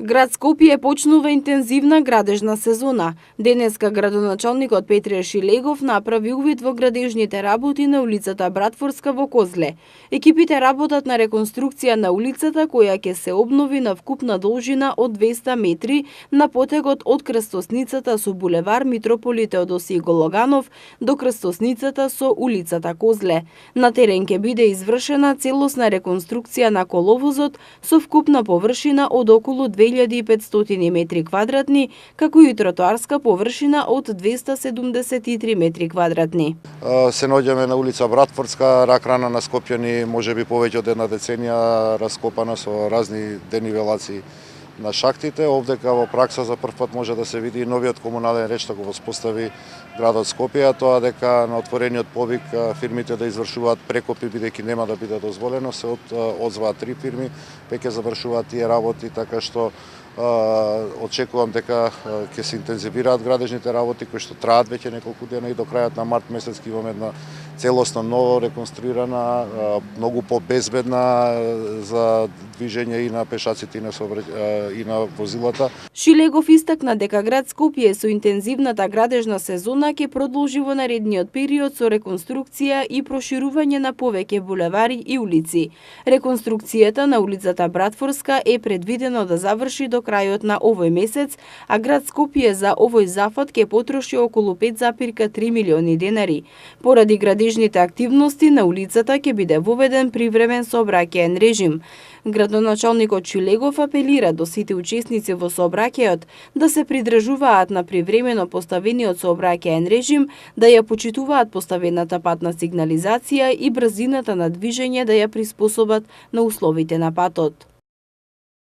Град Скопје почнува интензивна градежна сезона. Денеска градоначалникот Петре Шилегов направи увид во градежните работи на улицата Братфорска во Козле. Екипите работат на реконструкција на улицата која ќе се обнови на вкупна должина од 200 метри на потегот од крстосницата со булевар Митрополи Теодосиј Гологанов до крстосницата со улицата Козле. На терен ќе биде извршена целосна реконструкција на коловозот со вкупна површина од околу 2500 метри квадратни, како и тротоарска површина од 273 метри квадратни. Се наоѓаме на улица Братфорска, рак рана на Скопјани, можеби повеќе од една деценија раскопана со разни денивелации на шахтите. Овдека во пракса за прв пат може да се види новиот комунален ред што го воспостави градот Скопје, тоа дека на отворениот повик фирмите да извршуваат прекопи бидејќи нема да биде дозволено, се одзваат 3 фирми, веќе завршуваат тие работи, така што очекувам дека ќе се интензивираат градежните работи кои што траат веќе неколку дена и до крајот на март месец ќе имаме една целосно ново реконструирана, многу побезбедна за движење и на пешаците и на возилата. Шилегов истакна дека град Скопје со интензивната градежна сезона ќе продолжи во наредниот период со реконструкција и проширување на повеќе булевари и улици. Реконструкцијата на улицата Братфорска е предвидено да заврши до крајот на овој месец, а град Скопје за овој зафат ќе потроши околу 5,3 милиони денари. Поради градежните активности на улицата ќе биде воведен привремен сообраќаен режим. Градоначалникот Шилегов апелира до сите учесници во сообраќајот да се придржуваат на привремено поставениот сообраќаен режим, да ја почитуваат поставената патна сигнализација и брзината на движење да ја приспособат на условите на патот.